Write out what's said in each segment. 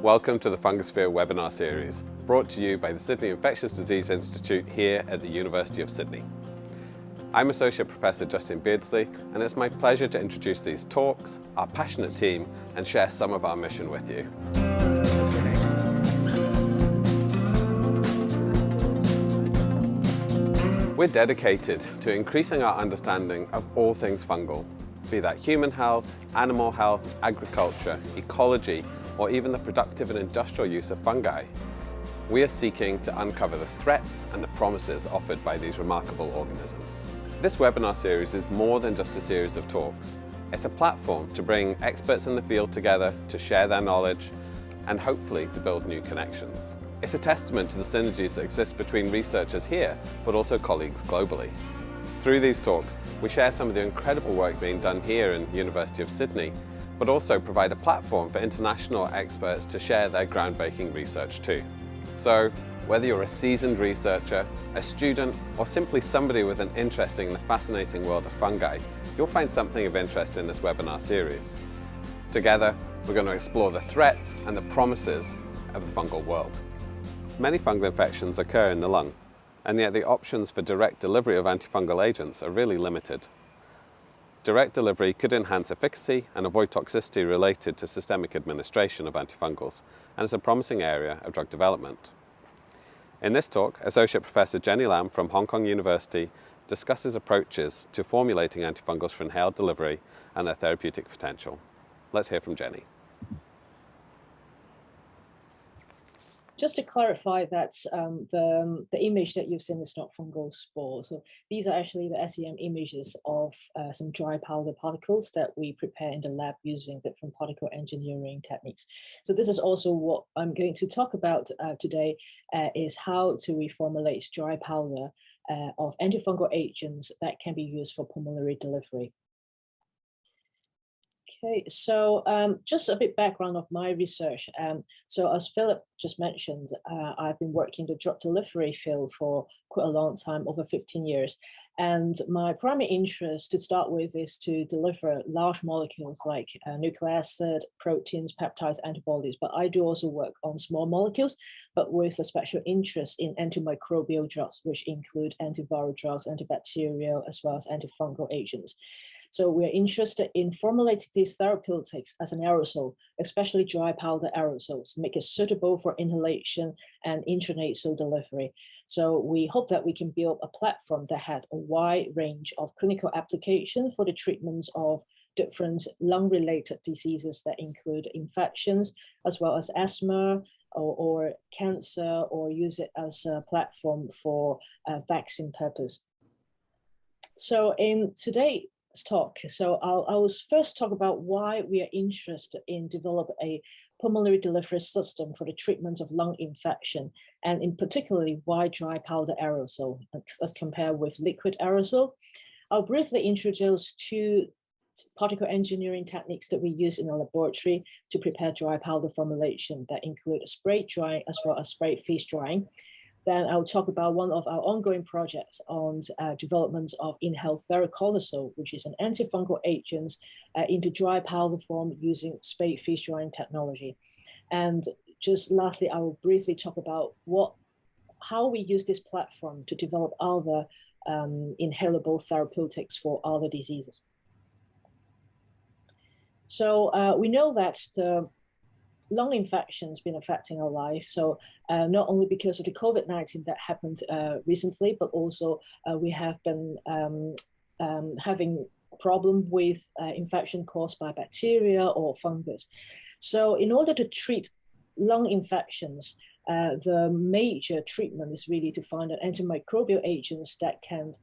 Welcome to the Fungisphere webinar series, brought to you by the Sydney Infectious Disease Institute here at the University of Sydney. I'm Associate Professor Justin Beardsley, and it's my pleasure to introduce these talks, our passionate team, and share some of our mission with you. We're dedicated to increasing our understanding of all things fungal, be that human health, animal health, agriculture, ecology, or even the productive and industrial use of fungi. We are seeking to uncover the threats and the promises offered by these remarkable organisms. This webinar series is more than just a series of talks. It's a platform to bring experts in the field together to share their knowledge and hopefully to build new connections. It's a testament to the synergies that exist between researchers here, but also colleagues globally. Through these talks, we share some of the incredible work being done here in the University of Sydney, but also provide a platform for international experts to share their groundbreaking research too. So, whether you're a seasoned researcher, a student, or simply somebody with an interest in the fascinating world of fungi, you'll find something of interest in this webinar series. Together, we're going to explore the threats and the promises of the fungal world. Many fungal infections occur in the lung, and yet the options for direct delivery of antifungal agents are really limited. Direct delivery could enhance efficacy and avoid toxicity related to systemic administration of antifungals, and is a promising area of drug development. In this talk, Associate Professor Jenny Lam from Hong Kong University discusses approaches to formulating antifungals for inhaled delivery and their therapeutic potential. Let's hear from Jenny. Just to clarify that the image that you've seen is not fungal spores. So these are actually the SEM images of some dry powder particles that we prepare in the lab using different particle engineering techniques. So this is also what I'm going to talk about today, is how to reformulate dry powder of antifungal agents that can be used for pulmonary delivery. Okay, so just a bit background of my research. So as Philip just mentioned, I've been working in the drug delivery field for quite a long time, over 15 years. And my primary interest to start with is to deliver large molecules like nucleic acid, proteins, peptides, antibodies. But I do also work on small molecules, but with a special interest in antimicrobial drugs, which include antiviral drugs, antibacterial, as well as antifungal agents. So we're interested in formulating these therapeutics as an aerosol, especially dry powder aerosols, make it suitable for inhalation and intranasal delivery. So we hope that we can build a platform that had a wide range of clinical applications for the treatment of different lung-related diseases that include infections, as well as asthma or cancer, or use it as a platform for vaccine purpose. So in today's talk, so I will first talk about why we are interested in developing a pulmonary delivery system for the treatment of lung infection, and in particularly why dry powder aerosol as compared with liquid aerosol. I'll briefly introduce two particle engineering techniques that we use in our laboratory to prepare dry powder formulation that include spray drying as well as spray freeze drying. Then I'll talk about one of our ongoing projects on development of inhaled voriconazole, which is an antifungal agent into dry powder form using spray freeze drying technology. And just lastly, I will briefly talk about how we use this platform to develop other inhalable therapeutics for other diseases. So we know that the lung infection has been affecting our life. So not only because of the COVID-19 that happened recently, but also we have been having a problem with infection caused by bacteria or fungus. So in order to treat lung infections, the major treatment is really to find antimicrobial agents that can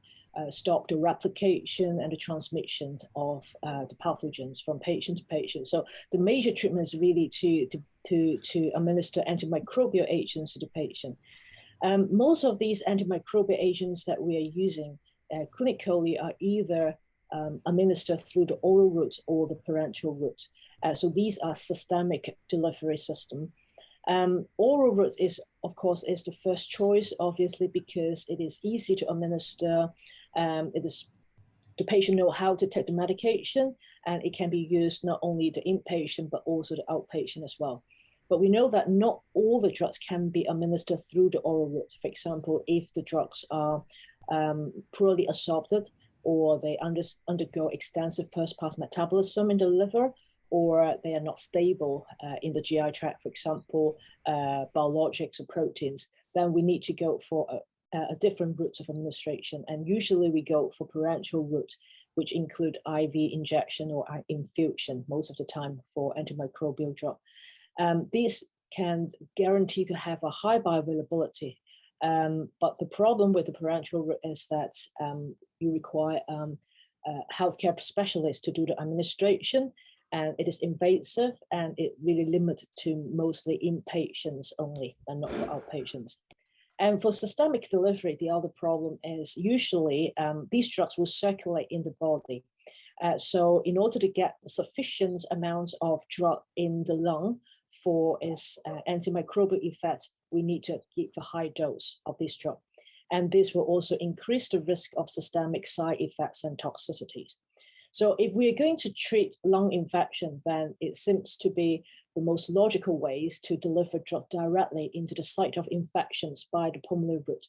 stop the replication and the transmission of the pathogens from patient to patient. So the major treatment is really to administer antimicrobial agents to the patient. Most of these antimicrobial agents that we are using clinically are either administered through the oral route or the parenteral route. So these are systemic delivery system. Oral route is, of course, is the first choice, obviously, because it is easy to administer. The patient know how to take the medication, and it can be used not only the inpatient, but also the outpatient as well. But we know that not all the drugs can be administered through the oral route. For example, if the drugs are poorly absorbed, or they undergo extensive first-pass metabolism in the liver, or they are not stable in the GI tract, for example, biologics or proteins, then we need to go for a different route of administration. And usually we go for parenteral route, which include IV injection or infusion most of the time for antimicrobial drug. These can guarantee to have a high bioavailability. But the problem with the parenteral route is that you require healthcare specialists to do the administration, and it is invasive, and it really limits to mostly inpatients only and not for outpatients. And for systemic delivery, the other problem is usually these drugs will circulate in the body. So in order to get sufficient amounts of drug in the lung for its antimicrobial effect, we need to give a high dose of this drug. And this will also increase the risk of systemic side effects and toxicities. So if we're going to treat lung infection, then it seems to be the most logical ways to deliver drug directly into the site of infections by the pulmonary route.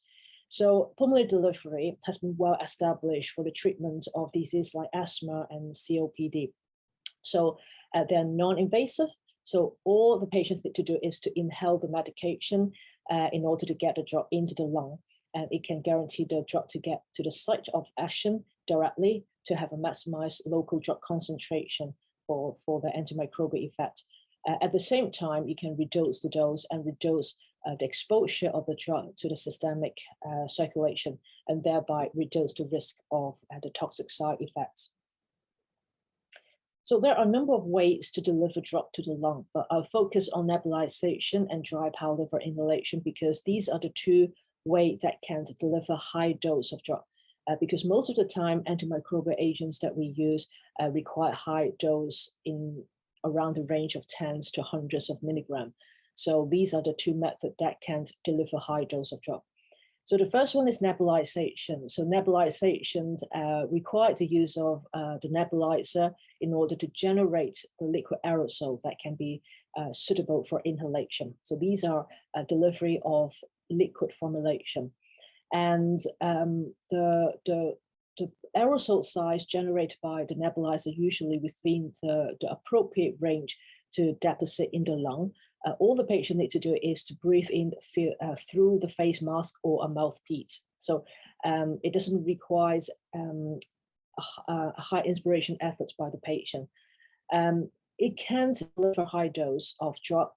So pulmonary delivery has been well established for the treatment of diseases like asthma and COPD. So they're non-invasive. So all the patients need to do is to inhale the medication in order to get the drug into the lung. And it can guarantee the drug to get to the site of action directly to have a maximized local drug concentration for the antimicrobial effect. At the same time, you can reduce the dose and reduce the exposure of the drug to the systemic circulation, and thereby reduce the risk of the toxic side effects. So there are a number of ways to deliver drug to the lung, but I'll focus on nebulization and dry powder liver inhalation because these are the two ways that can deliver high dose of drug. Because most of the time, antimicrobial agents that we use require high dose in around the range of tens to hundreds of milligrams. So these are the two methods that can deliver high dose of drug. So the first one is nebulization. So nebulization requires the use of the nebulizer in order to generate the liquid aerosol that can be suitable for inhalation. So these are delivery of liquid formulation. And the aerosol size generated by the nebulizer usually within the appropriate range to deposit in the lung. All the patient need to do is to breathe in through the face mask or a mouthpiece. So it doesn't require high inspiration efforts by the patient. It can deliver high dose of drug,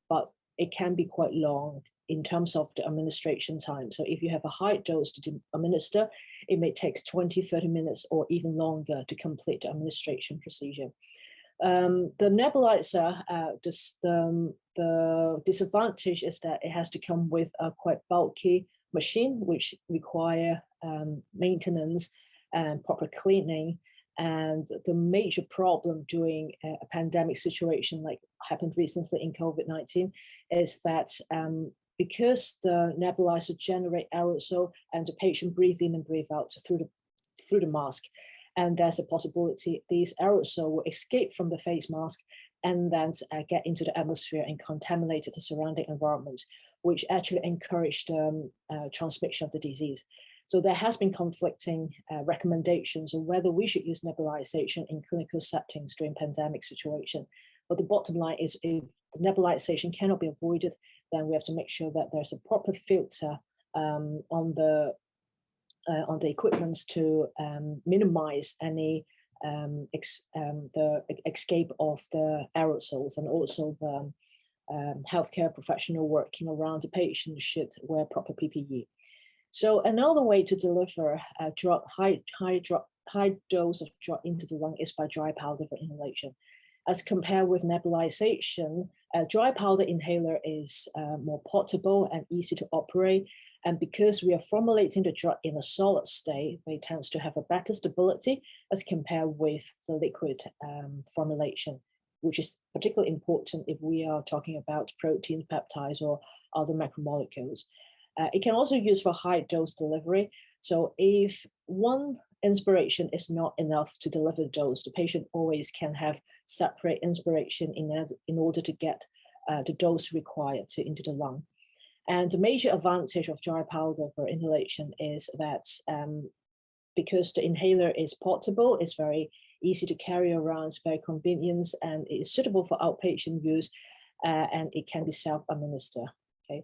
but it can be quite long in terms of the administration time. So if you have a high dose to administer, it may take 20, 30 minutes or even longer to complete the administration procedure. The nebulizer, the disadvantage is that it has to come with a quite bulky machine, which require maintenance and proper cleaning. And the major problem during a pandemic situation like happened recently in COVID-19 is that because the nebulizer generate aerosol and the patient breathe in and breathe out through the mask, and there's a possibility these aerosol will escape from the face mask and then get into the atmosphere and contaminate the surrounding environment, which actually encourage the transmission of the disease. So there has been conflicting recommendations on whether we should use nebulization in clinical settings during pandemic situation. But the bottom line is if the nebulization cannot be avoided, then we have to make sure that there's a proper filter on the equipments to minimize any the escape of the aerosols, and also the healthcare professional working around the patient should wear proper PPE. So another way to deliver high dose of drug into the lung is by dry powder for inhalation. As compared with nebulization, a dry powder inhaler is more portable and easy to operate. And because we are formulating the drug in a solid state, it tends to have a better stability as compared with the liquid formulation, which is particularly important if we are talking about proteins, peptides, or other macromolecules. It can also use for high dose delivery. So if one inspiration is not enough to deliver the dose, the patient always can have separate inspiration in order to get the dose required into the lung. And the major advantage of dry powder for inhalation is that because the inhaler is portable, it's very easy to carry around, it's very convenient, and it is suitable for outpatient use, and it can be self-administered. Okay,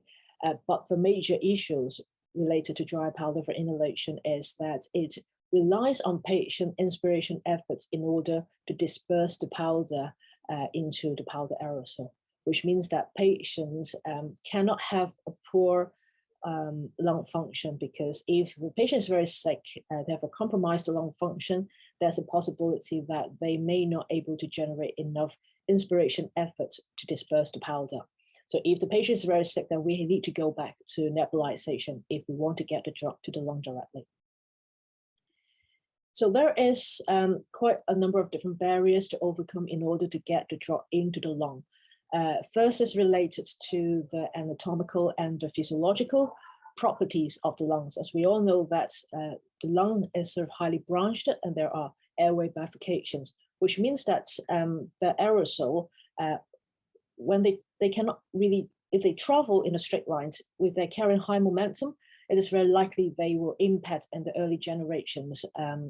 but the major issues related to dry powder for inhalation is that it relies on patient inspiration efforts in order to disperse the powder into the powder aerosol, which means that patients cannot have a poor lung function, because if the patient is very sick, they have a compromised lung function, there's a possibility that they may not able to generate enough inspiration effort to disperse the powder. So if the patient is very sick, then we need to go back to nebulization if we want to get the drug to the lung directly. So there is quite a number of different barriers to overcome in order to get the drug into the lung. First is related to the anatomical and the physiological properties of the lungs. As we all know that the lung is sort of highly branched and there are airway bifurcations, which means that the aerosol, when they cannot really, if they travel in a straight line, if they're carrying high momentum, it is very likely they will impact in the early generations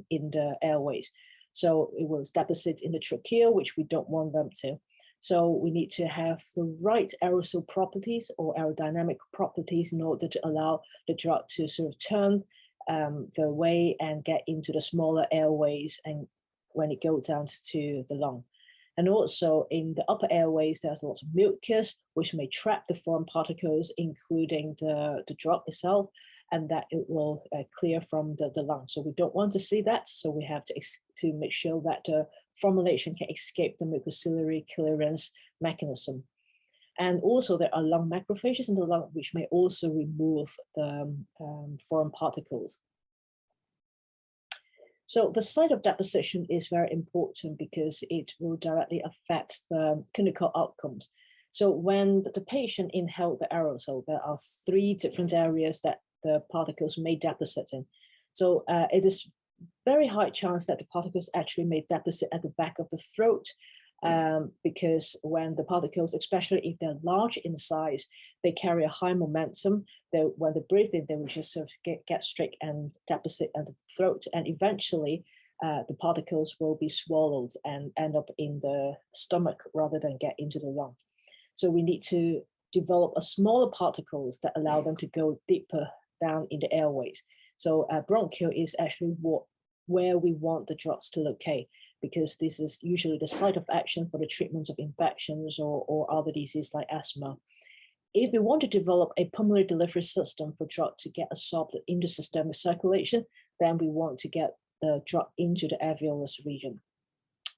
in the airways. So it will deposit in the trachea, which we don't want them to. So we need to have the right aerosol properties or aerodynamic properties in order to allow the drug to sort of turn the way and get into the smaller airways and when it goes down to the lung. And also in the upper airways, there's lots of mucus, which may trap the foreign particles, including the drug itself, and that it will clear from the lung. So we don't want to see that. So we have to make sure that the formulation can escape the mucociliary clearance mechanism. And also there are lung macrophages in the lung, which may also remove the foreign particles. So the site of deposition is very important because it will directly affect the clinical outcomes. So when the patient inhales the aerosol, there are 3 different areas that the particles may deposit in. So it is very high chance that the particles actually may deposit at the back of the throat, because when the particles, especially if they're large in size, they carry a high momentum. When they breathe in, they will just sort of get straight and deposit at the throat, and eventually the particles will be swallowed and end up in the stomach rather than get into the lung. So we need to develop a smaller particles that allow them to go deeper down in the airways. So bronchial is actually where we want the drugs to locate, because this is usually the site of action for the treatment of infections or other diseases like asthma. If we want to develop a pulmonary delivery system for drug to get absorbed into systemic circulation, then we want to get the drug into the alveolus region.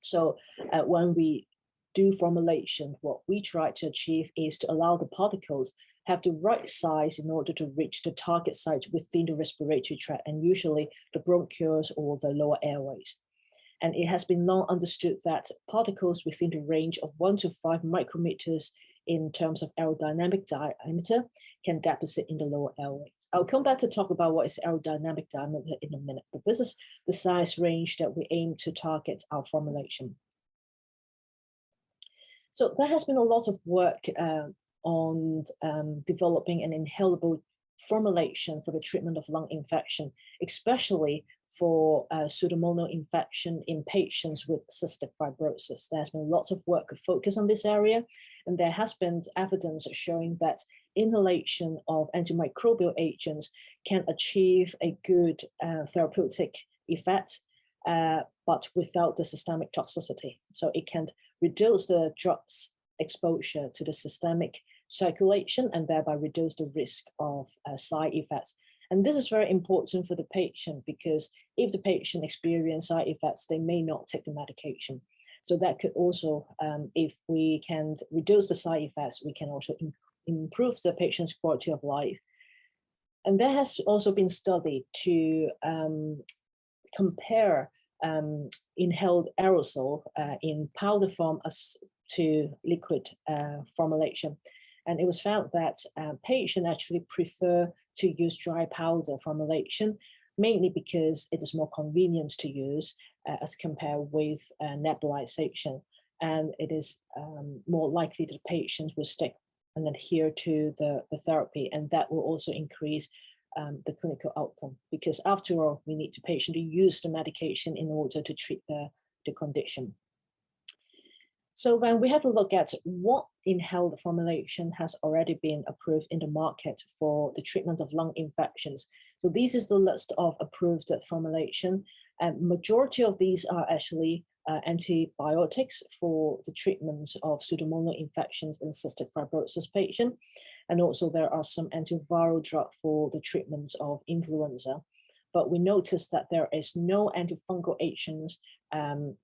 So when we do formulation, what we try to achieve is to allow the particles have the right size in order to reach the target site within the respiratory tract, and usually the bronchioles or the lower airways. And it has been long understood that particles within the range of 1 to 5 micrometers in terms of aerodynamic diameter can deposit in the lower airways. I'll come back to talk about what is aerodynamic diameter in a minute, but this is the size range that we aim to target our formulation. So there has been a lot of work on developing an inhalable formulation for the treatment of lung infection, especially for pseudomonal infection in patients with cystic fibrosis. There's been lots of work focused on this area, and there has been evidence showing that inhalation of antimicrobial agents can achieve a good therapeutic effect, but without the systemic toxicity. So it can reduce the drug's exposure to the systemic circulation and thereby reduce the risk of side effects. And this is very important for the patient, because if the patient experiences side effects, they may not take the medication. So that could also, if we can reduce the side effects, we can also improve the patient's quality of life. And there has also been studied to compare inhaled aerosol in powder form as to liquid formulation. And it was found that patients actually prefer to use dry powder formulation, mainly because it is more convenient to use as compared with nebulization. and it is more likely that patients will stick and adhere to the therapy, and that will also increase the clinical outcome, because after all, we need the patient to use the medication in order to treat the condition. So when we have a look at what inhaled formulation has already been approved in the market for the treatment of lung infections. So this is the list of approved formulation, and majority of these are actually antibiotics for the treatment of pseudomonal infections in cystic fibrosis patient. And also there are some antiviral drug for the treatment of influenza. But we noticed that there is no antifungal agents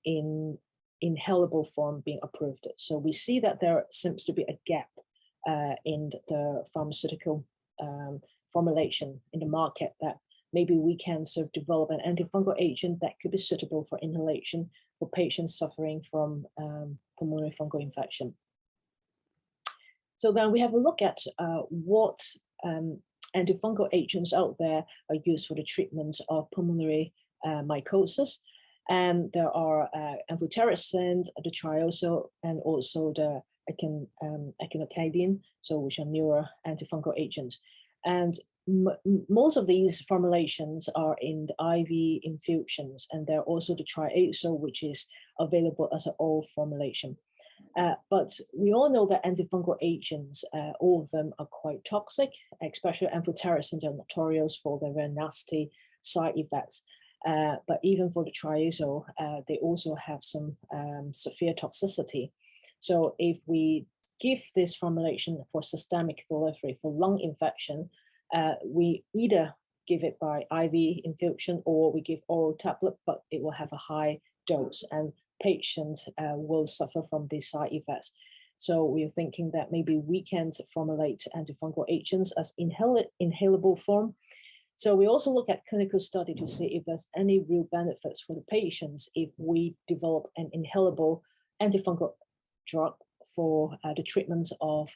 in inhalable form being approved. So we see that there seems to be a gap in the pharmaceutical formulation in the market, that maybe we can sort of develop an antifungal agent that could be suitable for inhalation for patients suffering from pulmonary fungal infection. So then we have a look at what antifungal agents out there are used for the treatment of pulmonary mycosis. And there are amphotericin, the triazole, and also the echinocandin, so which are newer antifungal agents. And most of these formulations are in the IV infusions, and there are also the triazole, which is available as an oral formulation. But we all know that antifungal agents, all of them are quite toxic, especially amphotericin. They're notorious for their very nasty side effects. But even for the triazole, they also have some severe toxicity. So if we give this formulation for systemic delivery for lung infection, we either give it by IV infusion or we give oral tablet, but it will have a high dose and patients will suffer from these side effects. So we're thinking that maybe we can formulate antifungal agents as inhalable form. So we also look at clinical study to see if there's any real benefits for the patients if we develop an inhalable antifungal drug for the treatment of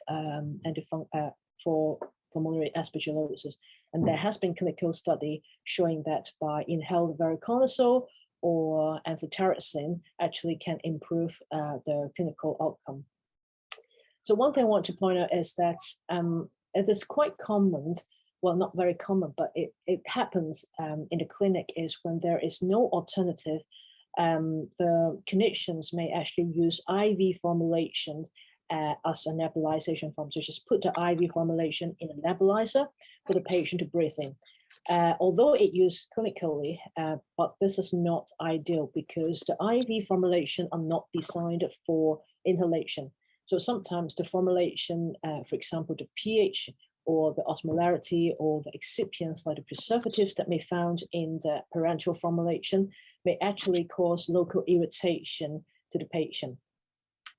for pulmonary aspergillosis. And there has been clinical study showing that by inhaled voriconazole or amphotericin actually can improve the clinical outcome. So one thing I want to point out is that it is quite common, well, not very common, but it happens in the clinic is when there is no alternative, the clinicians may actually use IV formulation as a nebulization form. So just put the IV formulation in a nebulizer for the patient to breathe in. Although it used clinically, but this is not ideal because the IV formulation are not designed for inhalation. So sometimes the formulation, for example, the pH or the osmolarity or the excipients like the preservatives that may be found in the parenteral formulation may actually cause local irritation to the patient.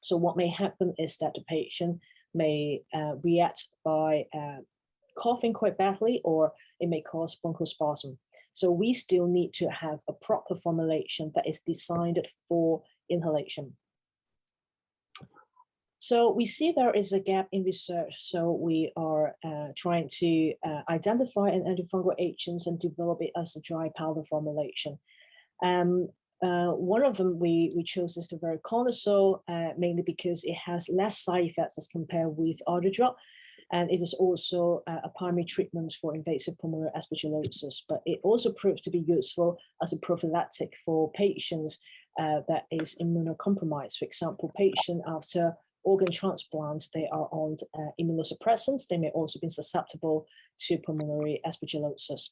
So what may happen is that the patient may react by coughing quite badly, or it may cause bronchospasm. So we still need to have a proper formulation that is designed for inhalation. So we see there is a gap in research. So we are trying to identify an antifungal agents and develop it as a dry powder formulation. One of them we chose is the voriconazole, mainly because it has less side effects as compared with other drugs. And it is also a primary treatment for invasive pulmonary aspergillosis, but it also proved to be useful as a prophylactic for patients that is immunocompromised. For example, patient after organ transplants, they are on immunosuppressants. They may also be susceptible to pulmonary aspergillosis.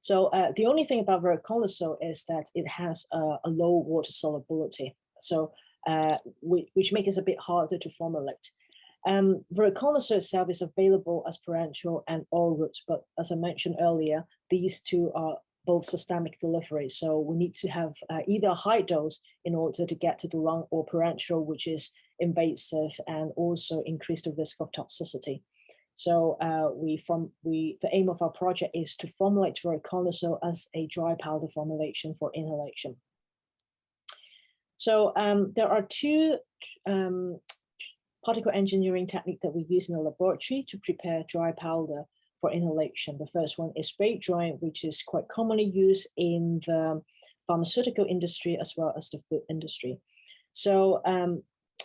So the only thing about voriconazole is that it has a low water solubility, so which makes it a bit harder to formulate. Voriconazole itself is available as parenteral and oral routes, but as I mentioned earlier, these two are both systemic delivery. So we need to have either a high dose in order to get to the lung, or parenteral, which is invasive and also increase the risk of toxicity. So the aim of our project is to formulate voriconazole as a dry powder formulation for inhalation. So there are two particle engineering technique that we use in the laboratory to prepare dry powder for inhalation. The first one is spray drying, which is quite commonly used in the pharmaceutical industry as well as the food industry. So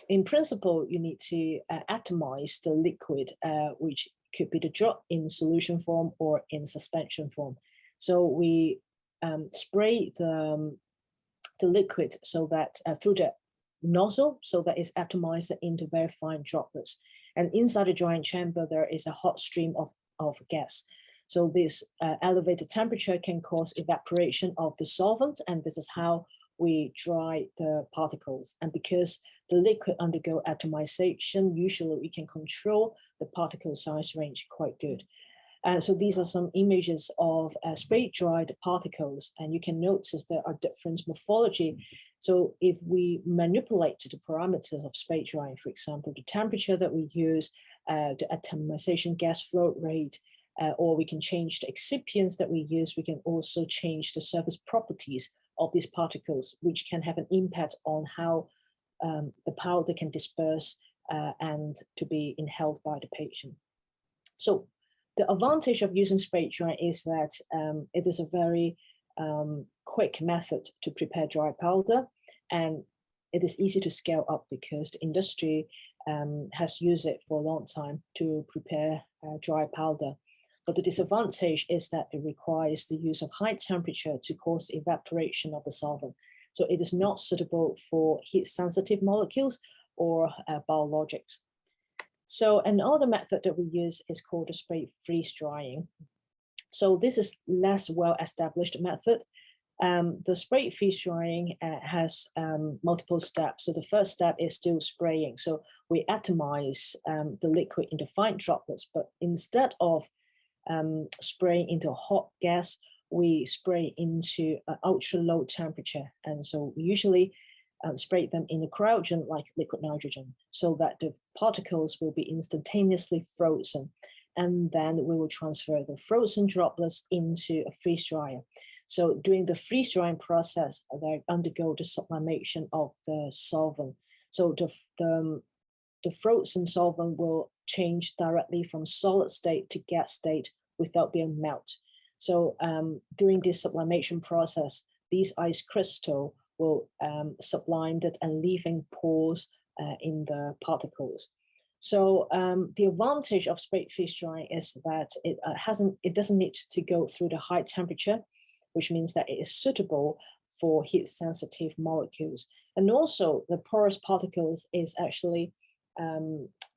in principle, you need to atomize the liquid, which could be the drug in solution form or in suspension form. So we spray the liquid so that through the nozzle, so that it's atomized into very fine droplets. And inside the drying chamber, there is a hot stream of gas. So this elevated temperature can cause evaporation of the solvent, and this is how we dry the particles. And because the liquid undergo atomization, usually we can control the particle size range quite good. So these are some images of spray-dried particles, and you can notice there are different morphology. So if we manipulate the parameters of spray drying, for example, the temperature that we use, the atomization gas flow rate, or we can change the excipients that we use, we can also change the surface properties of these particles, which can have an impact on how the powder can disperse and to be inhaled by the patient. So the advantage of using spray drying is that it is a very quick method to prepare dry powder, and it is easy to scale up because the industry has used it for a long time to prepare dry powder. But the disadvantage is that it requires the use of high temperature to cause evaporation of the solvent. So it is not suitable for heat-sensitive molecules or biologics. So another method that we use is called the spray freeze drying. So this is less well-established method. The spray freeze drying has multiple steps. So the first step is still spraying. So we atomize the liquid into fine droplets, but instead of spraying into hot gas, we spray into ultra low temperature. And so we usually spray them in a cryogen like liquid nitrogen so that the particles will be instantaneously frozen. And then we will transfer the frozen droplets into a freeze dryer. So during the freeze drying process, they undergo the sublimation of the solvent. So the frozen solvent will change directly from solid state to gas state without being melted. So during this sublimation process, these ice crystals will sublime it and leaving pores in the particles. So the advantage of spray freeze drying is that it doesn't need to go through the high temperature, which means that it is suitable for heat-sensitive molecules. And also the porous particles is actually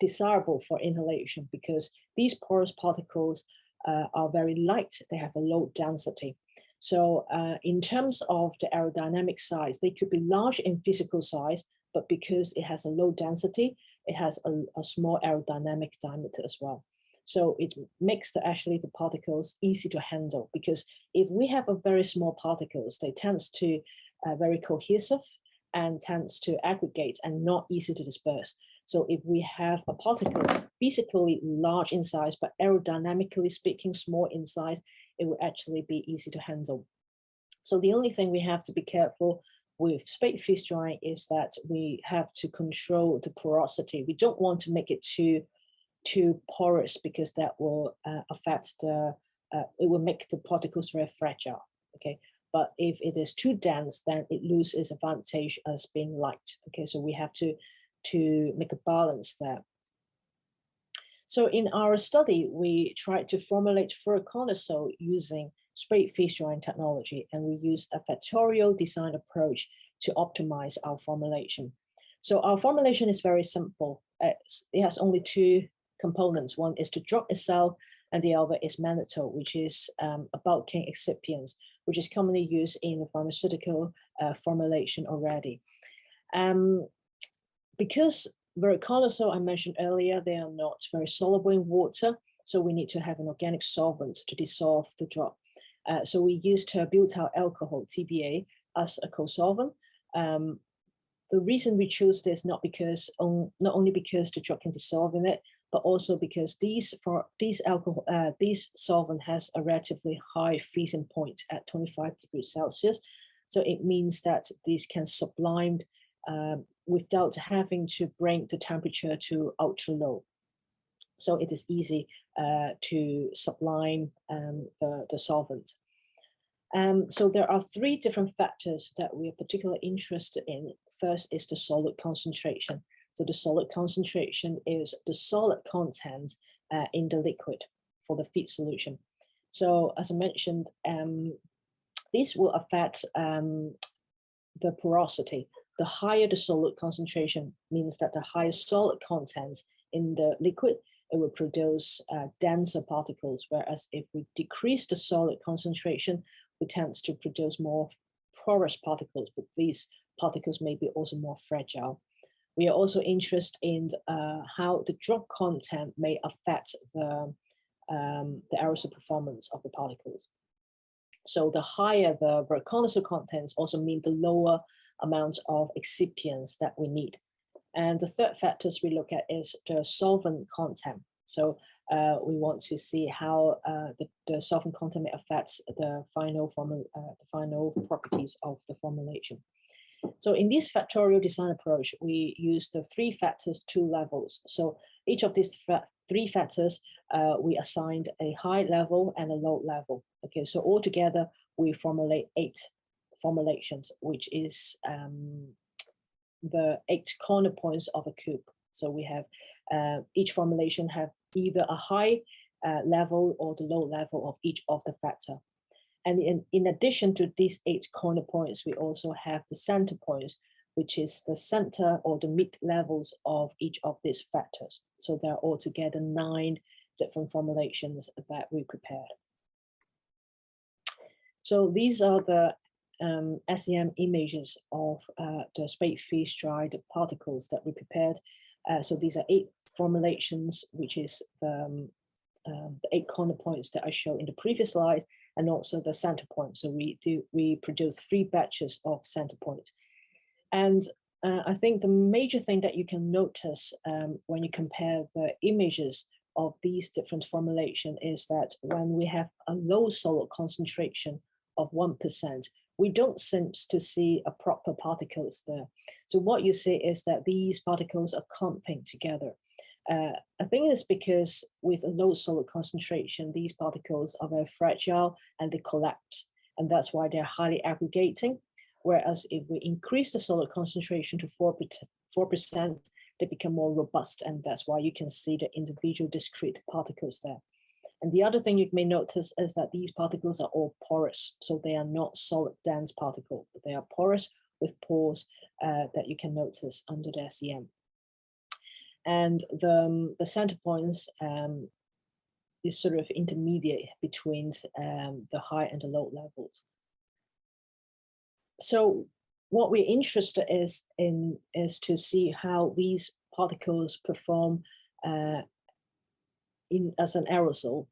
desirable for inhalation because these porous particles are very light, they have a low density. So in terms of the aerodynamic size, they could be large in physical size, but because it has a low density, it has a small aerodynamic diameter as well. So it makes the particles easy to handle, because if we have a very small particles, they tends to very cohesive and tends to aggregate and not easy to disperse. So if we have a particle physically large in size, but aerodynamically speaking small in size, it will actually be easy to handle. So the only thing we have to be careful with spray freeze drying is that we have to control the porosity. We don't want to make it too porous because that will affect it will make the particles very fragile, okay? But if it is too dense, then it loses its advantage as being light, okay? So we have to make a balance there. So in our study, we tried to formulate fluoroconazole using spray freeze drying technology, and we used a factorial design approach to optimize our formulation. So our formulation is very simple. It has only two components. One is the drug itself, and the other is mannitol, which is a bulking excipient, which is commonly used in the pharmaceutical formulation already. Because fluoroconazole, I mentioned earlier, they are not very soluble in water, so we need to have an organic solvent to dissolve the drug. So we use terbutyl alcohol, TBA, as a co-solvent. The reason we choose this not only because the drug can dissolve in it, but also because these solvent has a relatively high freezing point at 25 degrees Celsius. So it means that these can sublime without having to bring the temperature to ultra low. So it is easy to sublime the solvent. So there are three different factors that we are particularly interested in. first is the solid concentration. So the solid concentration is the solid content in the liquid for the feed solution. So as I mentioned, this will affect the porosity. The higher the solid concentration means that the higher solid contents in the liquid, it will produce denser particles, whereas if we decrease the solid concentration, we tend to produce more porous particles, but these particles may be also more fragile. We are also interested in how the drug content may affect the aerosol performance of the particles. So the higher the reconnaissance contents also mean the lower amount of excipients that we need. And the third factors we look at is the solvent content. So we want to see how the solvent content may affect the final properties of the formulation. So in this factorial design approach, we use the 3 factors, 2 levels. So each of these 3 factors, we assigned a high level and a low level. Okay, so altogether we formulate 8 formulations, which is the 8 corner points of a cube. So we have each formulation have either a high level or the low level of each of the factor. And in addition to these 8 corner points, we also have the center points, which is the center or the mid levels of each of these factors. So there are altogether 9 different formulations that we prepared. So these are the SEM images of the spade-freeze dried particles that we prepared. So these are 8 formulations, which is the 8 corner points that I showed in the previous slide, and also the center point. So we produce 3 batches of center point. And I think the major thing that you can notice when you compare the images of these different formulations is that when we have a low solid concentration of 1%, we don't seem to see a proper particles there. So what you see is that these particles are clumping together. I think it's because with a low solid concentration, these particles are very fragile and they collapse. And that's why they're highly aggregating. Whereas if we increase the solid concentration to 4%, they become more robust. And that's why you can see the individual discrete particles there. And the other thing you may notice is that these particles are all porous. So they are not solid dense particles, but they are porous with pores that you can notice under the SEM. And the center points is sort of intermediate between the high and the low levels. So what we're interested in is to see how these particles perform as an aerosol.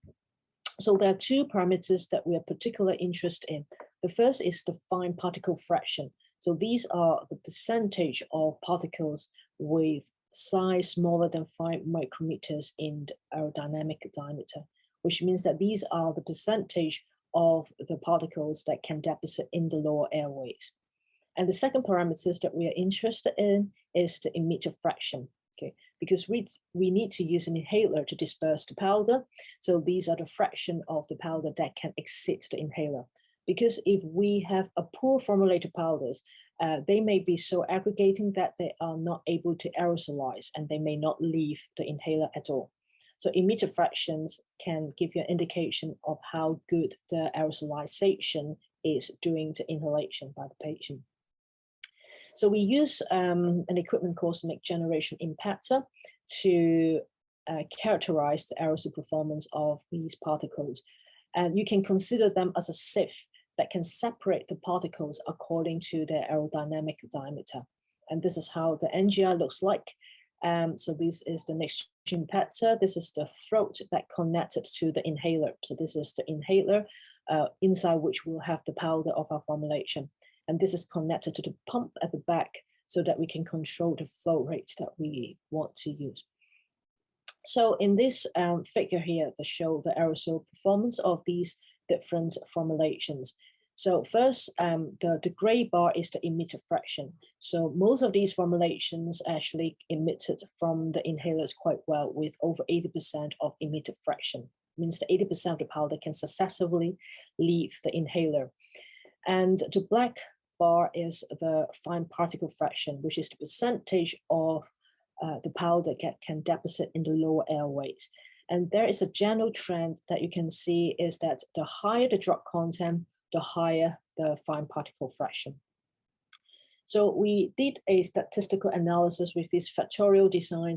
So there are 2 parameters that we are particularly interested in. The first is the fine particle fraction. So these are the percentage of particles with size smaller than 5 micrometers in aerodynamic diameter, which means that these are the percentage of the particles that can deposit in the lower airways. And the second parameters that we are interested in is the emitter fraction, okay? Because we need to use an inhaler to disperse the powder. So these are the fraction of the powder that can exit the inhaler. Because if we have a poor formulated powders, they may be so aggregating that they are not able to aerosolize and they may not leave the inhaler at all. So emitter fractions can give you an indication of how good the aerosolization is during the inhalation by the patient. So we use an equipment called next generation impactor to characterize the aerosol performance of these particles. And you can consider them as a sieve that can separate the particles according to their aerodynamic diameter. And this is how the NGI looks like. So this is the next impactor. This is the throat that connected to the inhaler. So this is the inhaler inside which we'll have the powder of our formulation. And this is connected to the pump at the back so that we can control the flow rate that we want to use. So in this figure here, they show the aerosol performance of these different formulations. So first, the gray bar is the emitter fraction. So most of these formulations actually emitted from the inhalers quite well with over 80% of emitter fraction. It means that 80% of the powder can successfully leave the inhaler. And the black bar is the fine particle fraction, which is the percentage of the powder can deposit in the lower airways. And there is a general trend that you can see is that the higher the drug content, the higher the fine particle fraction. So we did a statistical analysis with this factorial design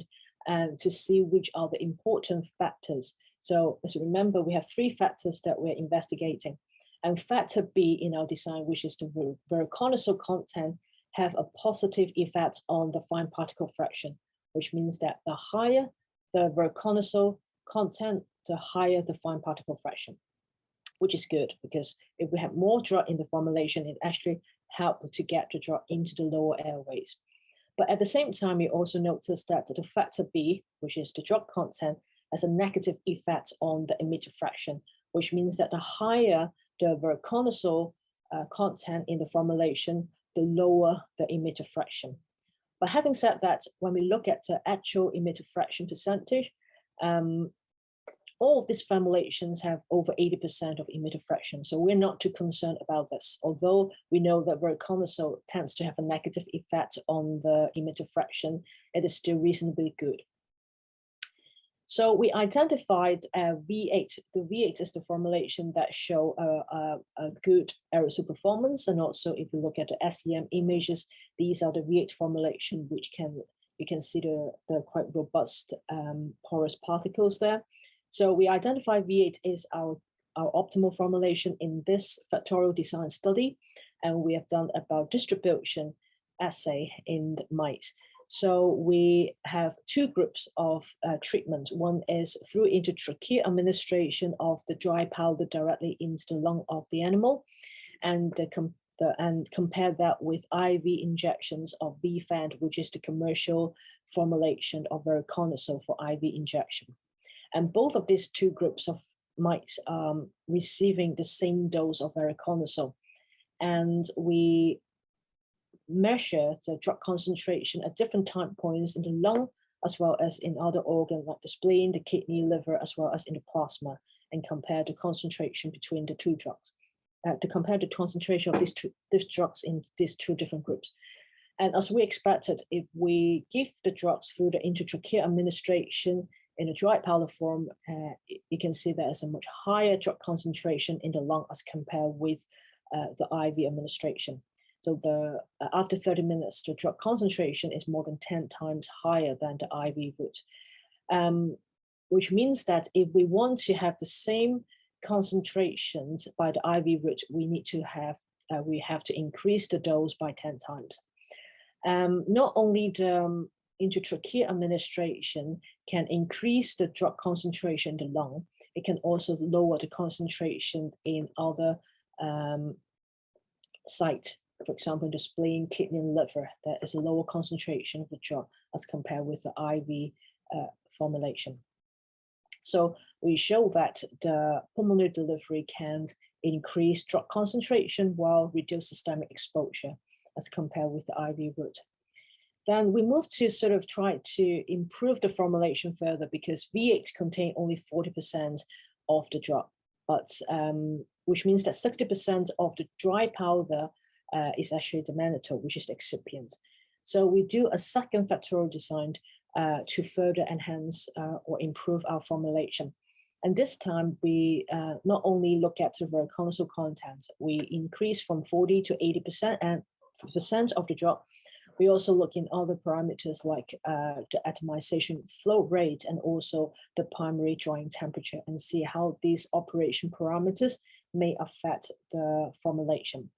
to see which are the important factors. So as you remember, we have 3 factors that we're investigating. And factor B in our design, which is the voriconazole content, have a positive effect on the fine particle fraction, which means that the higher the voriconazole content, the higher the fine particle fraction, which is good because if we have more drug in the formulation, it actually helps to get the drug into the lower airways. But at the same time, we also notice that the factor B, which is the drug content, has a negative effect on the emitter fraction, which means that the higher the voriconazole content in the formulation, the lower the emitter fraction. But having said that, when we look at the actual emitter fraction percentage, all of these formulations have over 80% of emitter fraction. So we're not too concerned about this, although we know that voriconazole tends to have a negative effect on the emitter fraction, it is still reasonably good. So we identified V8. The V8 is the formulation that show a good aerosol performance. And also if you look at the SEM images, these are the V8 formulation, which you can see the quite robust porous particles there. So we identified V8 is our optimal formulation in this factorial design study. And we have done about distribution assay in mice. So we have 2 groups of treatment. One is through intratracheal administration of the dry powder directly into the lung of the animal, and compare that with IV injections of VFAND, which is the commercial formulation of voriconazole for IV injection. And both of these 2 groups of mice are receiving the same dose of voriconazole. And we measure the drug concentration at different time points in the lung, as well as in other organs like the spleen, the kidney, liver, as well as in the plasma, and compare the concentration between the 2 drugs, to compare the concentration of these drugs in these 2 different groups. And as we expected, if we give the drugs through the intratracheal administration in a dry powder form, you can see there is a much higher drug concentration in the lung as compared with the IV administration. So after 30 minutes, the drug concentration is more than 10 times higher than the IV route, which means that if we want to have the same concentrations by the IV route, we have to increase the dose by 10 times. Not only the intratracheal administration can increase the drug concentration in the lung, it can also lower the concentration in other sites. For example, the spleen, kidney, and liver, there is a lower concentration of the drug as compared with the IV formulation. So we show that the pulmonary delivery can increase drug concentration while reduce systemic exposure as compared with the IV route. Then we move to sort of try to improve the formulation further, because V8 contain only 40% of the drug, but which means that 60% of the dry powder is actually the mannitol, which is the excipient. So we do a second factorial design to further enhance or improve our formulation. And this time we not only look at the voriconazole content, we increase from 40 to 80% of the drug. We also look in other parameters like the atomization flow rate and also the primary drying temperature, and see how these operation parameters may affect the formulation.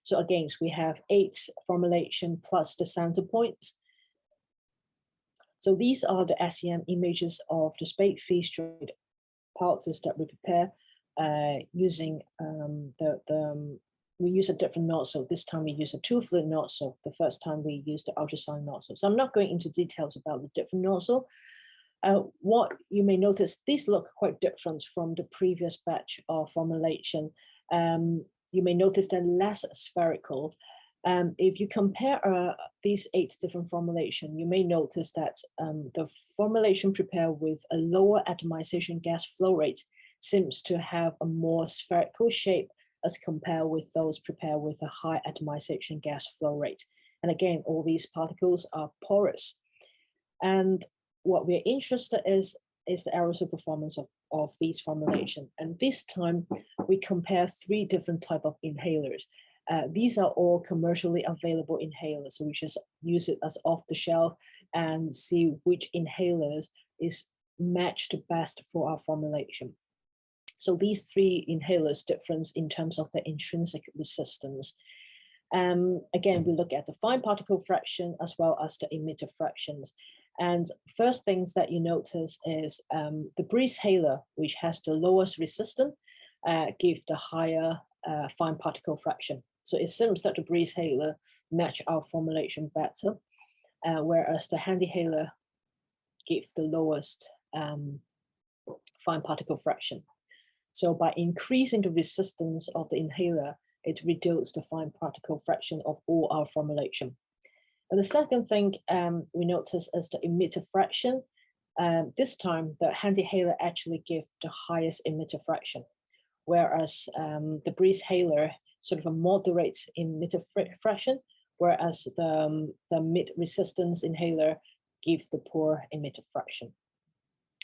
So again, we have 8 formulation plus the center points. So these are the SEM images of the spade feed powders that we prepare using we use a different nozzle. This time we use a 2-fluid nozzle. The first time we used the ultrasonic nozzle. So I'm not going into details about the different nozzle. What you may notice, these look quite different from the previous batch of formulation. You may notice they're less spherical. If you compare these 8 different formulations, you may notice that the formulation prepared with a lower atomization gas flow rate seems to have a more spherical shape as compared with those prepared with a high atomization gas flow rate. And again, all these particles are porous. And what we're interested is the aerosol performance of these formulations. And this time we compare 3 different types of inhalers. These are all commercially available inhalers. So we just use it as off the shelf and see which inhalers is matched best for our formulation. So these 3 inhalers difference in terms of the intrinsic resistance. Again, we look at the fine particle fraction as well as the emitter fractions. And first things that you notice is the breathhaler, which has the lowest resistance, give the higher fine particle fraction. So it seems that the breathhaler match our formulation better, whereas the handyhaler give the lowest fine particle fraction. So by increasing the resistance of the inhaler, it reduces the fine particle fraction of all our formulation. And the second thing we notice is the emitter fraction. This time, the handyhaler actually gives the highest emitter fraction, whereas the breathhaler sort of a moderate emitter fraction, whereas the mid-resistance inhaler gives the poor emitter fraction.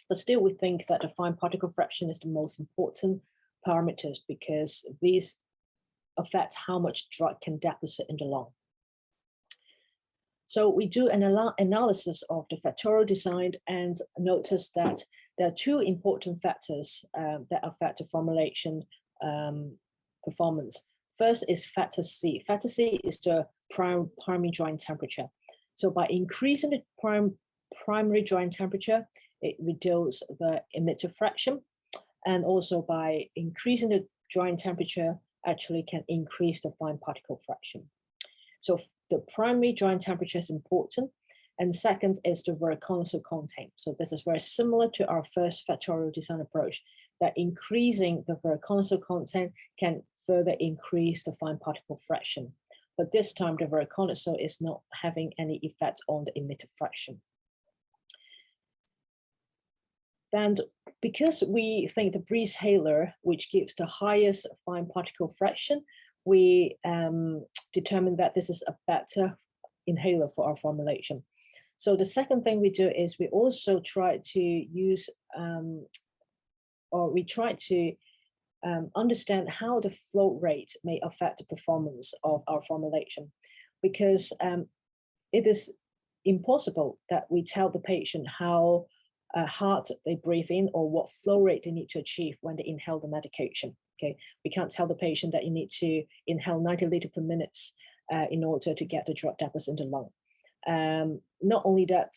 But still, we think that the fine particle fraction is the most important parameters because these affect how much drug can deposit in the lung. So we do an analysis of the factorial design and notice that there are 2 important factors that affect the formulation performance. First is factor C. Factor C is the primary drying temperature. So by increasing the primary drying temperature, it reduces the emitter fraction. And also by increasing the drying temperature, actually can increase the fine particle fraction. So the primary drying temperature is important. And second is the voriconazole content. So this is very similar to our first factorial design approach, that increasing the voriconazole content can further increase the fine particle fraction. But this time the voriconazole is not having any effect on the emitter fraction. And because we think the breathhaler, which gives the highest fine particle fraction, we determine that this is a better inhaler for our formulation. So the second thing we do is we also try to use, understand how the flow rate may affect the performance of our formulation, because it is impossible that we tell the patient how hard they breathe in or what flow rate they need to achieve when they inhale the medication. Okay, we can't tell the patient that you need to inhale 90 liters per minute in order to get the drug deposit in the lung. Not only that,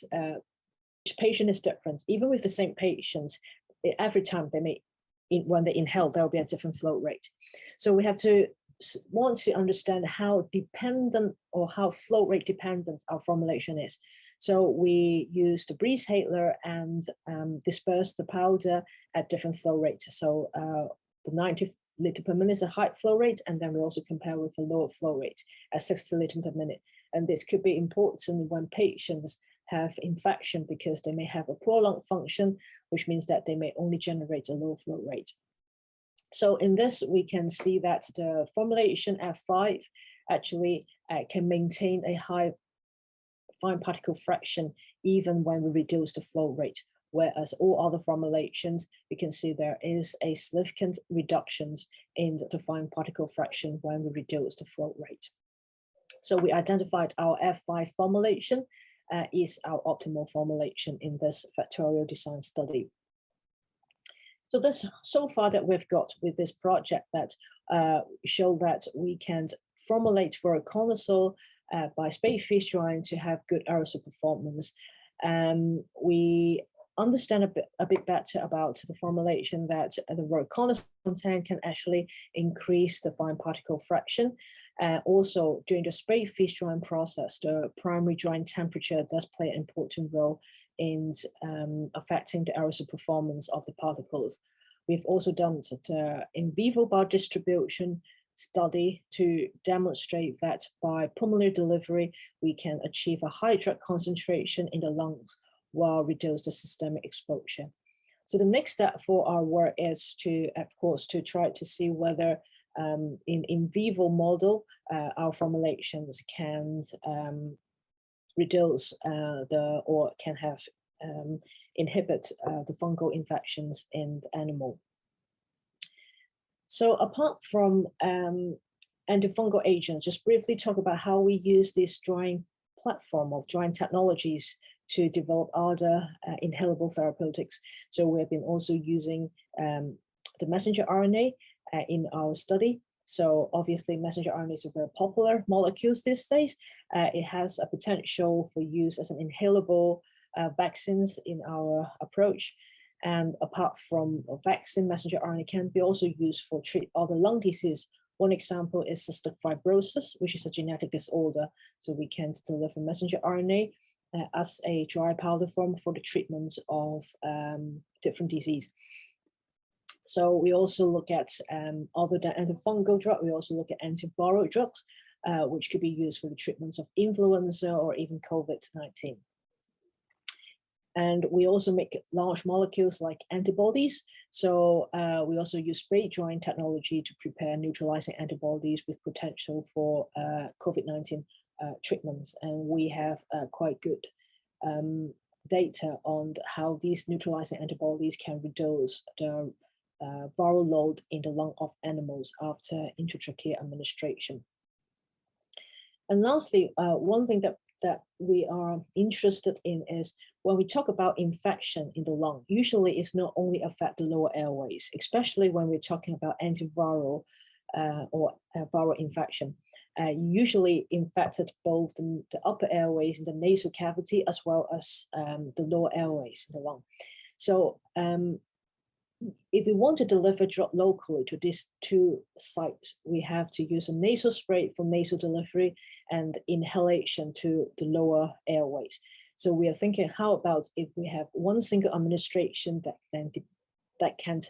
each patient is different. Even with the same patient, every time when they inhale, there will be a different flow rate. So we have to want to understand how dependent or how flow rate dependent our formulation is. So we use the breathhaler and disperse the powder at different flow rates. So the 90 liters per minute is a high flow rate, and then we also compare with a lower flow rate at 60 liters per minute. And this could be important when patients have infection because they may have a poor lung function, which means that they may only generate a low flow rate. So in this, we can see that the formulation F5 actually can maintain a high fine particle fraction even when we reduce the flow rate, whereas all other formulations, we can see there is a significant reductions in the fine particle fraction when we reduce the flow rate. So we identified our F5 formulation is our optimal formulation in this factorial design study. So this so far that we've got with this project that show that we can formulate voriconazole by space-phase drying to have good aerosol performance. We understand a bit better about the formulation that the voriconazole content can actually increase the fine particle fraction. Also, during the space-phase drying process, the primary drying temperature does play an important role in affecting the aerosol performance of the particles. We've also done the in vivo biodistribution study to demonstrate that by pulmonary delivery, we can achieve a high drug concentration in the lungs while reduce the systemic exposure. So the next step for our work is to, of course, to try to see whether in vivo model, our formulations can reduce or can have inhibit the fungal infections in the animal. So apart from antifungal agents, just briefly talk about how we use this drying platform of drying technologies to develop other inhalable therapeutics. So we have been also using the messenger RNA in our study. So obviously messenger RNA is a very popular molecules these days. It has a potential for use as an inhalable vaccines in our approach. And apart from a vaccine, messenger RNA can be also used for treat other lung disease. One example is cystic fibrosis, which is a genetic disorder. So we can deliver messenger RNA as a dry powder form for the treatment of different disease. So we also look at, other than antifungal drug, we also look at antiviral drugs, which could be used for the treatments of influenza or even COVID-19. And we also make large molecules like antibodies. So we also use spray drying technology to prepare neutralizing antibodies with potential for COVID-19 treatments. And we have quite good data on how these neutralizing antibodies can reduce the viral load in the lung of animals after intratracheal administration. And lastly, one thing that we are interested in is when we talk about infection in the lung, usually it's not only affect the lower airways, especially when we're talking about antiviral or viral infection. Usually infected both the upper airways and the nasal cavity, as well as the lower airways in the lung. So if we want to deliver drug locally to these two sites, we have to use a nasal spray for nasal delivery and inhalation to the lower airways. So we are thinking, how about if we have one single administration that can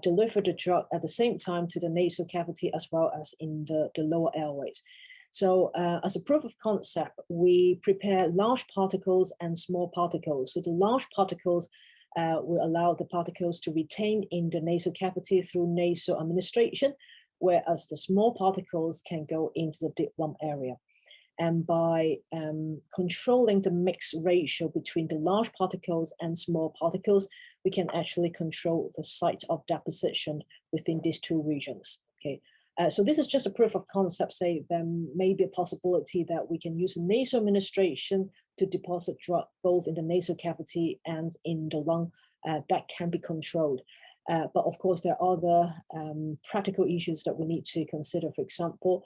deliver the drug at the same time to the nasal cavity as well as in the lower airways. So as a proof of concept, we prepare large particles and small particles. So the large particles will allow the particles to retain in the nasal cavity through nasal administration, whereas the small particles can go into the deep lung area. And by controlling the mix ratio between the large particles and small particles, we can actually control the site of deposition within these two regions. Okay, so this is just a proof of concept. Say there may be a possibility that we can use a nasal administration to deposit drug both in the nasal cavity and in the lung. That can be controlled. But of course, there are other practical issues that we need to consider. For example,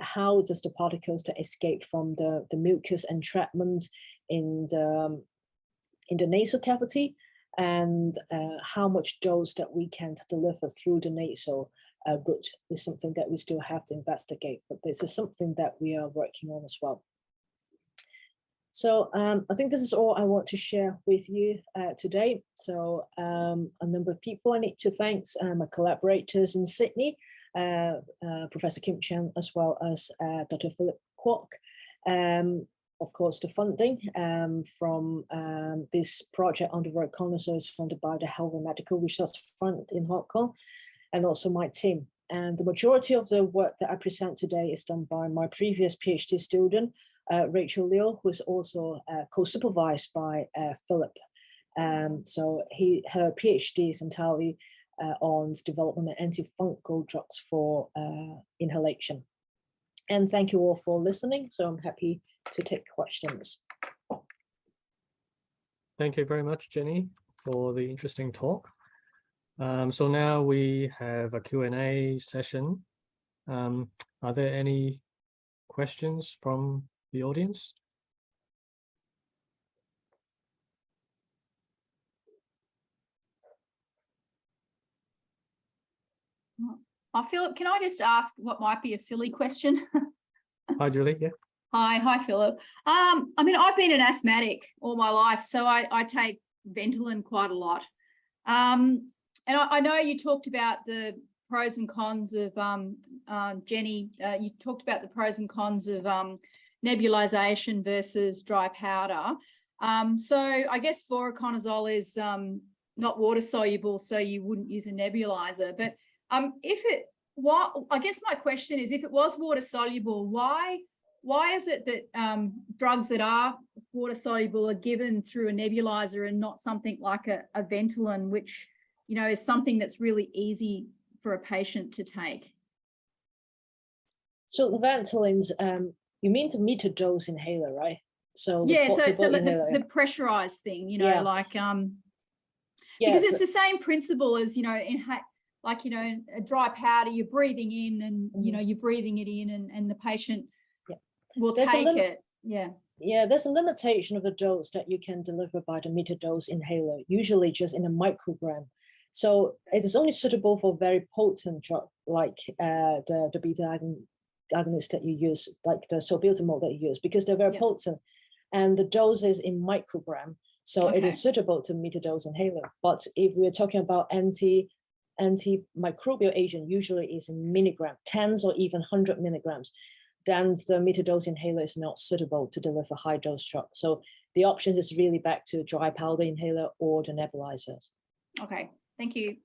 how does the particles to escape from the mucus entrapment in the nasal cavity, and how much dose that we can deliver through the nasal route is something that we still have to investigate. But this is something that we are working on as well. So I think this is all I want to share with you today. So a number of people I need to thank, my collaborators in Sydney, Professor Kim Chen, as well as Dr. Philip Kwok. Of course, the funding from this project on the Royal Council is funded by the Health and Medical Research Fund in Hong Kong, and also my team. And the majority of the work that I present today is done by my previous PhD student, Rachel Liu, who is also co-supervised by Philip. So her PhD is entirely on development of antifungal drugs for inhalation. And thank you all for listening. So I'm happy to take questions. Thank you very much, Jenny, for the interesting talk. So now we have a Q&A session. Are there any questions from the audience? Philip, can I just ask what might be a silly question? Hi, Julie. Yeah. Hi, Philip. I mean, I've been an asthmatic all my life, so I take Ventolin quite a lot. And I know you talked about the pros and cons of, Jenny, you talked about the pros and cons of nebulization versus dry powder. So I guess voriconazole is not water soluble, so you wouldn't use a nebulizer. But if I guess my question is, if it was water soluble, why is it that drugs that are water soluble are given through a nebulizer and not something like a Ventolin, which, you know, is something that's really easy for a patient to take? So the Ventolins, you mean the metered dose inhaler, right? So the yeah, so inhaler, the pressurized thing, you know, yeah. like yeah, because it's the same principle as, you know, like, you know, a dry powder, you're breathing in and, you know, you're breathing it in and the patient will take it. Yeah. Yeah, there's a limitation of the dose that you can deliver by the metered dose inhaler, usually just in a microgram. So it is only suitable for very potent drug like the beta agonist that you use, like the salbutamol that you use, because they're very potent, and the dose is in microgram. So it is suitable to metered dose inhaler. But if we're talking about antimicrobial agent, usually is in milligram, tens or even 100 milligrams. Then the metered dose inhaler is not suitable to deliver high dose drug. So the option is really back to dry powder inhaler or the nebulizers. Okay, thank you.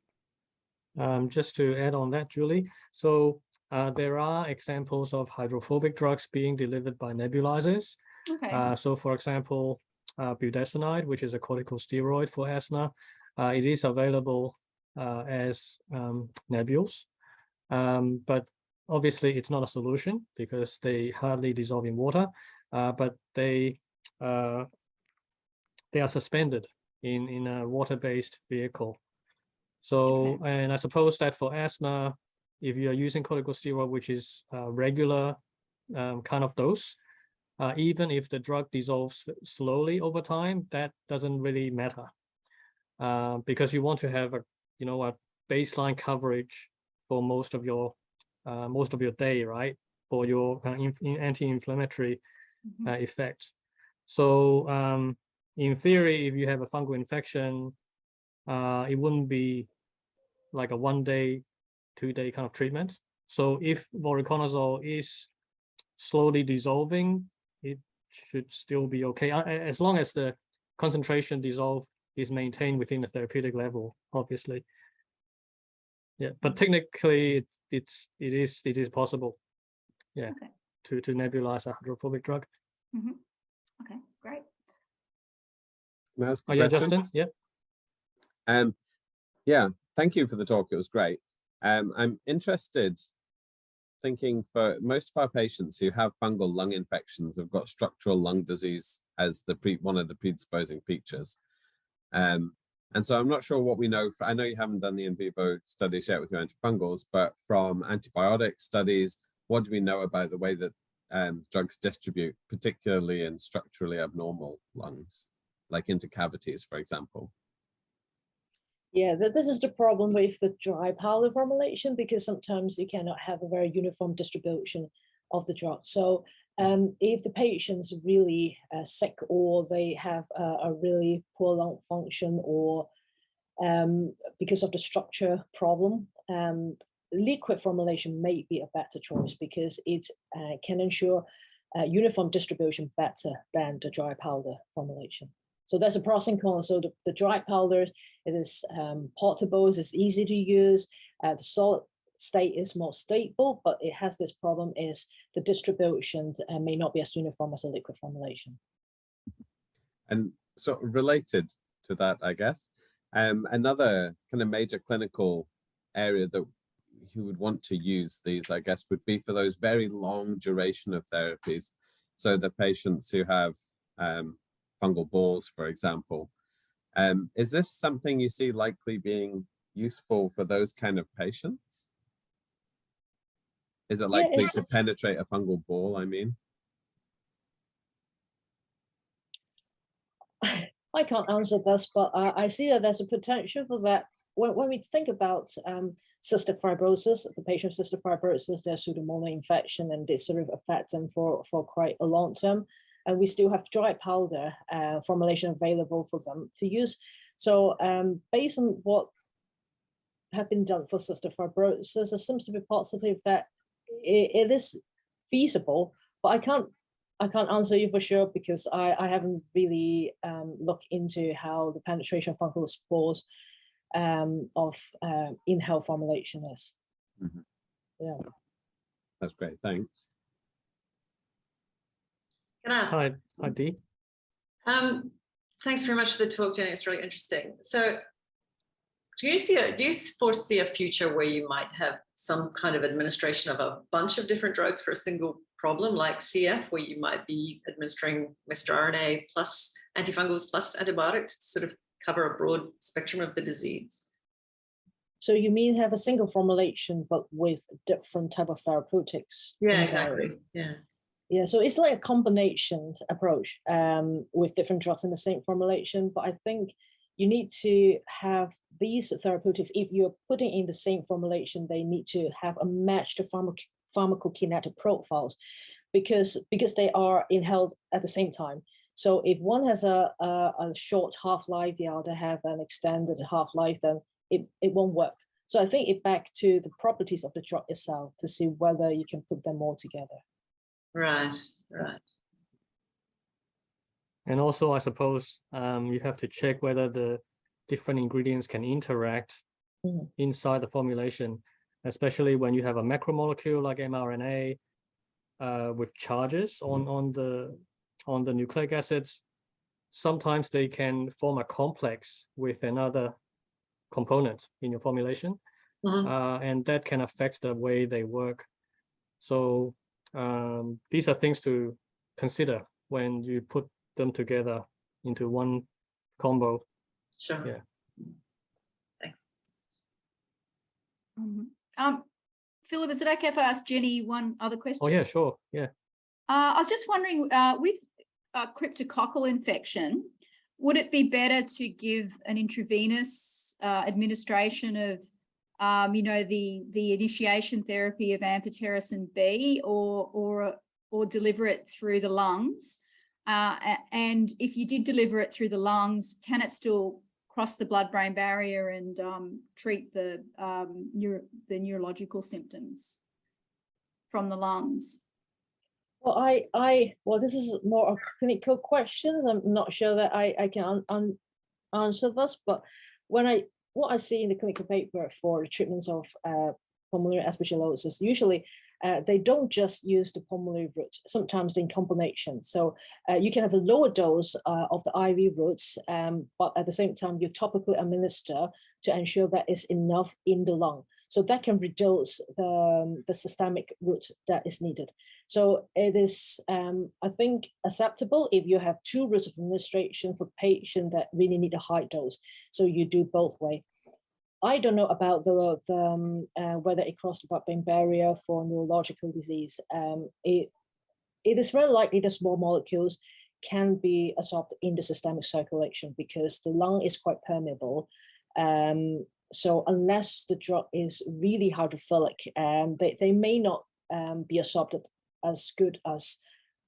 Just to add on that, Julie, so there are examples of hydrophobic drugs being delivered by nebulizers. Okay. So for example, budesonide, which is a corticosteroid for asthma, it is available as nebules, but obviously it's not a solution because they hardly dissolve in water, but they are suspended in a water-based vehicle. So, and I suppose that for asthma, if you are using corticosteroid, which is a regular kind of dose, even if the drug dissolves slowly over time, that doesn't really matter, because you want to have a baseline coverage for most of your day, right? For your anti-inflammatory effect. So in theory, if you have a fungal infection, it wouldn't be like a 1 day, 2 day kind of treatment. So if voriconazole is slowly dissolving, it should still be okay, as long as the concentration dissolve is maintained within the therapeutic level, obviously. Yeah, but technically it is possible, yeah, to nebulize a hydrophobic drug. Okay, great. Oh yeah, Justin. Yeah. Yeah, thank you for the talk. It was great. I'm interested, thinking for most of our patients who have fungal lung infections have got structural lung disease as one of the predisposing features. And so I'm not sure what we know. I know you haven't done the in vivo studies yet with your antifungals, but from antibiotic studies, what do we know about the way that drugs distribute, particularly in structurally abnormal lungs, like into cavities, for example? Yeah, this is the problem with the dry powder formulation, because sometimes you cannot have a very uniform distribution of the drug. So if the patient's really sick, or they have a really poor lung function, or because of the structure problem, liquid formulation may be a better choice, because it can ensure uniform distribution better than the dry powder formulation. So there's a pros and cons. So the dry powder, it is portable, it's easy to use. The solid state is more stable, but it has this problem, is the distribution may not be as uniform as a liquid formulation. And so related to that, I guess, another kind of major clinical area that you would want to use these, I guess, would be for those very long duration of therapies. So the patients who have fungal balls, for example. Is this something you see likely being useful for those kind of patients? Is it likely to penetrate a fungal ball, I mean? I can't answer this, but I see that there's a potential for that. When we think about cystic fibrosis, the patient with cystic fibrosis, their pseudomonas infection, and they sort of affect them for quite a long term. And we still have dry powder formulation available for them to use. So based on what have been done for cystic fibrosis, it seems to be positive that it is feasible, but I can't answer you for sure, because I haven't really looked into how the penetration of fungal spores of inhaled formulation is. Yeah. That's great. Thanks. Can I ask? Hi, Dee. Thanks very much for the talk, Jenny. It's really interesting. So do you foresee a future where you might have some kind of administration of a bunch of different drugs for a single problem, like CF, where you might be administering messenger RNA plus antifungals plus antibiotics to sort of cover a broad spectrum of the disease? So you mean have a single formulation, but with different type of therapeutics? Yeah, inside? exactly. Yeah. Yeah, so it's like a combination approach with different drugs in the same formulation. But I think you need to have these therapeutics, if you're putting in the same formulation, they need to have a matched pharmacokinetic profiles because they are inhaled at the same time. So if one has a short half-life, the other have an extended half-life, then it won't work. So I think it back to the properties of the drug itself to see whether you can put them all together. Right, right. And also, I suppose you have to check whether the different ingredients can interact inside the formulation, especially when you have a macromolecule like mRNA with charges on the nucleic acids. Sometimes they can form a complex with another component in your formulation, and that can affect the way they work. So these are things to consider when you put them together into one combo. Sure. Yeah. Thanks. Philip, is it okay if I ask Jenny one other question? Oh yeah, sure. Yeah. I was just wondering, with cryptococcal infection, would it be better to give an intravenous administration of the initiation therapy of amphotericin B, or deliver it through the lungs? And if you did deliver it through the lungs, can it still cross the blood-brain barrier and treat the neurological symptoms from the lungs? Well, well, this is more a clinical questions. I'm not sure that I can answer this, but what I see in the clinical paper for the treatments of pulmonary aspergillosis, usually they don't just use the pulmonary route. Sometimes in combination. So you can have a lower dose of the IV routes, but at the same time you topically administer to ensure that it's enough in the lung. So that can reduce the systemic route that is needed. So it is, I think, acceptable if you have two routes of administration for patients that really need a high dose. So you do both ways. I don't know about whether it crossed the blood-brain barrier for neurological disease. It is very likely that small molecules can be absorbed in the systemic circulation because the lung is quite permeable. So unless the drug is really hydrophilic, they may not be absorbed as good as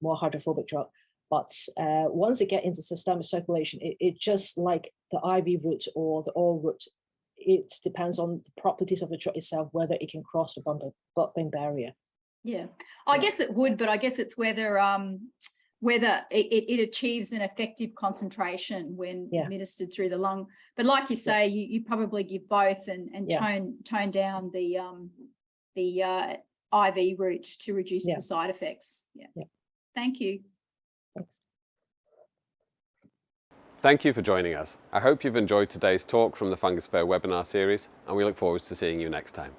more hydrophobic drug. But once it gets into systemic circulation, it just like the IV route or the oral route. It depends on the properties of the drug itself, whether it can cross the blood-brain barrier. Yeah, I guess it would, but I guess it's whether it achieves an effective concentration when administered through the lung. But like you say, you probably give both and tone down the IV route to reduce the side effects. Yeah. Thank you. Thanks. Thank you for joining us. I hope you've enjoyed today's talk from the Fungisphere webinar series, and we look forward to seeing you next time.